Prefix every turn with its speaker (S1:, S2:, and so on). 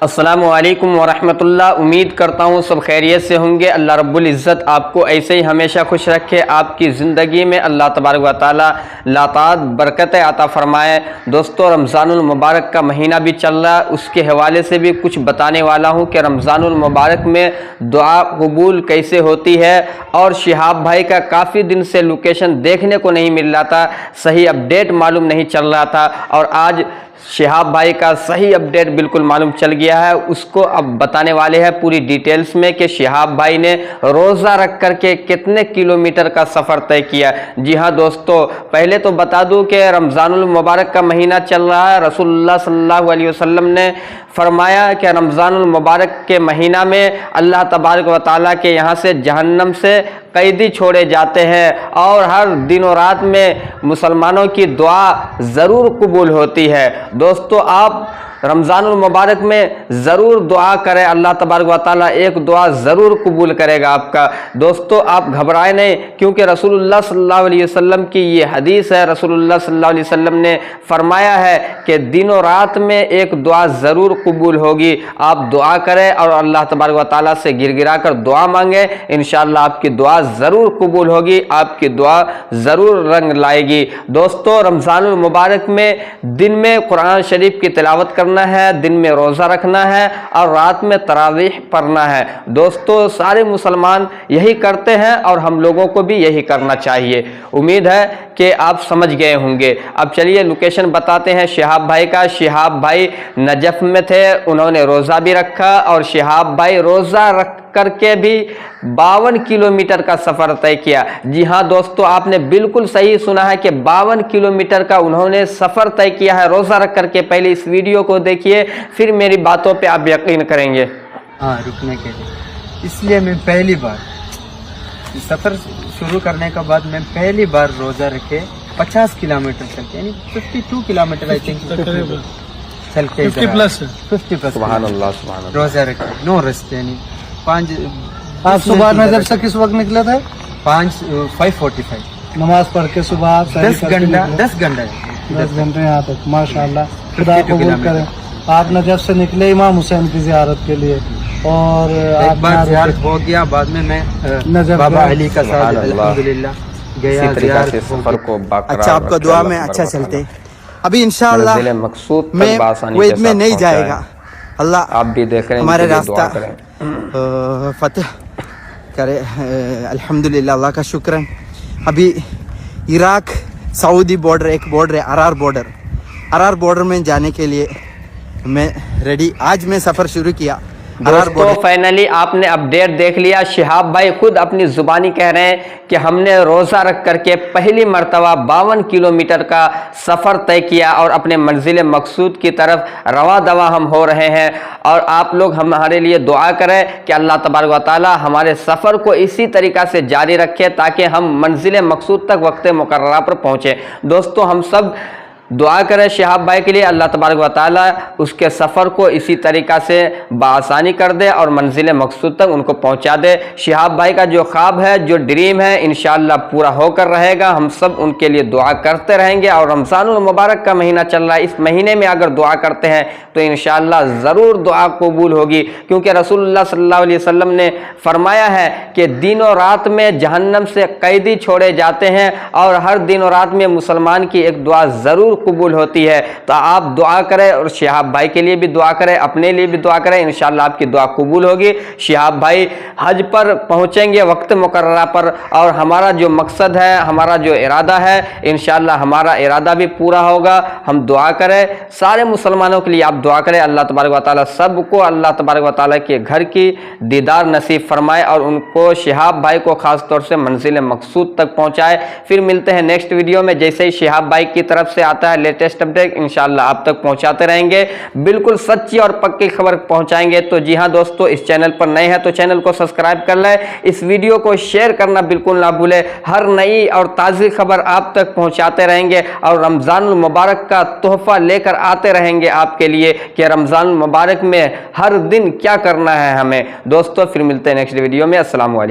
S1: अस्सलामु अलैकुम वरहमतुल्लाह। उम्मीद करता हूँ सब खैरियत से होंगे। अल्लाह रब्बुल इज़्ज़त आपको ऐसे ही हमेशा खुश रखे, आपकी ज़िंदगी में अल्लाह तबारक व तआला लातात बरकत अता फ़रमाए। दोस्तों, रमज़ानुल मुबारक का महीना भी चल रहा है, उसके हवाले से भी कुछ बताने वाला हूँ कि रमज़ानुल मुबारक में दुआ कबूल कैसे होती है। और शिहाब भाई का काफ़ी दिन से लोकेशन देखने को नहीं मिल रहा था, सही अपडेट मालूम नहीं चल रहा था, और आज शिहाब भाई का सही अपडेट बिल्कुल मालूम चल गया है। उसको अब बताने वाले हैं पूरी डिटेल्स में कि शिहाब भाई ने रोज़ा रख करके कितने किलोमीटर का सफ़र तय किया। जी हाँ दोस्तों, पहले तो बता दूं कि रमज़ानुल मुबारक का महीना चल रहा है। रसूलुल्लाह सल्लल्लाहु अलैहि वसल्लम ने फरमाया कि रमज़ानुल मुबारक के महीना में अल्लाह तबारक व तआला के यहाँ से जहन्नम से कैदी छोड़े जाते हैं, और हर दिन और रात में मुसलमानों की दुआ ज़रूर कबूल होती है। दोस्तों, आप रमज़ानुल मुबारक में ज़रूर दुआ करें, अल्लाह तबारक व तआला एक दुआ ज़रूर कबूल करेगा आपका। दोस्तों, आप घबराएं नहीं, क्योंकि रसूलुल्लाह सल्लल्लाहु अलैहि वसल्लम की ये हदीस है। रसूलुल्लाह सल्लल्लाहु अलैहि वसल्लम ने फरमाया है कि दिनों रात में एक दुआ ज़रूर कबूल होगी। आप दुआ करें और अल्लाह तबारक व तआला से गिड़गिड़ा कर दुआ मांगे, इंशाअल्लाह आपकी दुआ ज़रूर कबूल होगी, आपकी दुआ ज़रूर रंग लाएगी। दोस्तों, रमज़ानुल मुबारक में दिन में कुरान शरीफ की तिलावत करना है, दिन में रोज़ा रखना है, और रात में तरावीह पढ़ना है। दोस्तों, सारे मुसलमान यही करते हैं और हम लोगों को भी यही करना चाहिए। उम्मीद है कि आप समझ गए होंगे। अब चलिए लोकेशन बताते हैं शिहाब भाई का। शिहाब भाई नजफ़ में थे, उन्होंने रोज़ा भी रखा, और शिहाब भाई रोज़ा रख करके भी 52 किलोमीटर का सफ़र तय किया। जी हाँ दोस्तों, आपने बिल्कुल सही सुना है कि 52 किलोमीटर का उन्होंने सफ़र तय किया है रोज़ा रख करके। पहले इस वीडियो को देखिए, फिर मेरी बातों पे आप यकीन करेंगे।
S2: हाँ, रुकने के लिए, इसलिए मैं पहली बार सफ़र शुरू करने के बाद मैं पहली बार रोज़ा रखे 50 किलोमीटर चल के, यानी 52 किलोमीटर आई थिंक चल के 50+
S1: सुभान अल्लाह, सुभान अल्लाह।
S2: रोज़ा रखे, नो रेस्ट, यानी 5।
S3: आप सुबह नजर से किस वक्त निकले थे?
S2: 5:45
S3: नमाज पढ़ के सुबह
S2: 10 घंटा 10
S3: घंटे यहाँ तक। माशाल्लाह, खुदा कबूल करे। आप नजफ से निकले इमाम हुसैन की जियारत के लिए, और
S2: एक बार जियारत हो गया, बाद में मैं
S3: नजफ
S2: बाबा अली का साथ अल्हम्दुलिल्लाह गया जियारत
S1: सफर को।
S2: अच्छा, आपका दुआ में अच्छा चलते। अभी इंशाअल्लाह
S1: मकसूद
S2: मैं कुवैत में नहीं जाएगा। अल्लाह
S1: आप भी देख रहे हैं,
S2: हमारे रास्ता फतेह करे, अल्हम्दुलिल्लाह, अल्लाह का शुक्र है। अभी इराक सऊदी बॉर्डर, एक बॉर्डर है अरार बॉर्डर में जाने के लिए मैं रेडी। आज मैं सफ़र शुरू किया।
S1: दोस्तों, फाइनली आपने अपडेट देख लिया। शिहाब भाई खुद अपनी जुबानी कह रहे हैं कि हमने रोज़ा रख करके पहली मर्तबा 52 किलोमीटर का सफ़र तय किया, और अपने मंजिल मकसूद की तरफ रवा दवा हम हो रहे हैं। और आप लोग हमारे लिए दुआ करें कि अल्लाह तबारक व तआला हमारे सफ़र को इसी तरीक़ा से जारी रखे, ताकि हम मंजिल मकसूद तक वक्त मुकर्ररा पर पहुँचें। दोस्तों, हम सब दुआ करें शिहाब भाई के लिए, अल्लाह तबारक व तआला उसके सफ़र को इसी तरीक़ा से बआसानी कर दे और मंजिल मकसूद तक उनको पहुंचा दे। शिहाब भाई का जो ख्वाब है, जो ड्रीम है, इंशाअल्लाह पूरा होकर रहेगा। हम सब उनके लिए दुआ करते रहेंगे। और रमज़ानुल मुबारक का महीना चल रहा है, इस महीने में अगर दुआ करते हैं तो इंशाअल्लाह ज़रूर दुआ कबूल होगी, क्योंकि रसूलुल्लाह सल्लल्लाहु अलैहि वसल्लम ने फरमाया है कि दिन और रात में जहन्नम से कैदी छोड़े जाते हैं, और हर दिन और रात में मुसलमान की एक दुआ ज़रूर कबूल होती है। तो आप दुआ करें, और शिहाब भाई के लिए भी दुआ करें, अपने लिए भी दुआ करें, इंशाअल्लाह आपकी दुआ कबूल होगी। शिहाब भाई हज पर पहुंचेंगे वक्त मुकर्ररा पर, और हमारा जो मकसद है, हमारा जो इरादा है, इंशाअल्लाह हमारा इरादा भी पूरा होगा। हम दुआ करें, सारे मुसलमानों के लिए आप दुआ करें। अल्लाह तबारक व तआला सबको अल्लाह तबारक व तआला के घर की दीदार नसीब फरमाए, और उनको शिहाब भाई को ख़ास तौर से मंजिल मकसूद तक पहुँचाए। फिर मिलते हैं नेक्स्ट वीडियो में। जैसे ही शिहाब भाई की तरफ से आता है लेटेस्ट अपडेट, इंशाअल्लाह आप तक पहुंचाते रहेंगे। बिल्कुल सच्ची और पक्की खबर पहुंचाएंगे। तो जी हां दोस्तों, इस चैनल पर नए हैं तो चैनल को सब्सक्राइब कर लें, इस वीडियो को शेयर करना बिल्कुल ना भूलें। हर नई और ताज़ी खबर आप तक पहुंचाते रहेंगे, और रमज़ानुल मुबारक का तोहफा लेकर आते रहेंगे आपके लिए कि रमज़ानुल मुबारक में हर दिन क्या करना है हमें। दोस्तों, फिर मिलते हैं नेक्स्ट वीडियो में। अस्सलाम वालेकुम।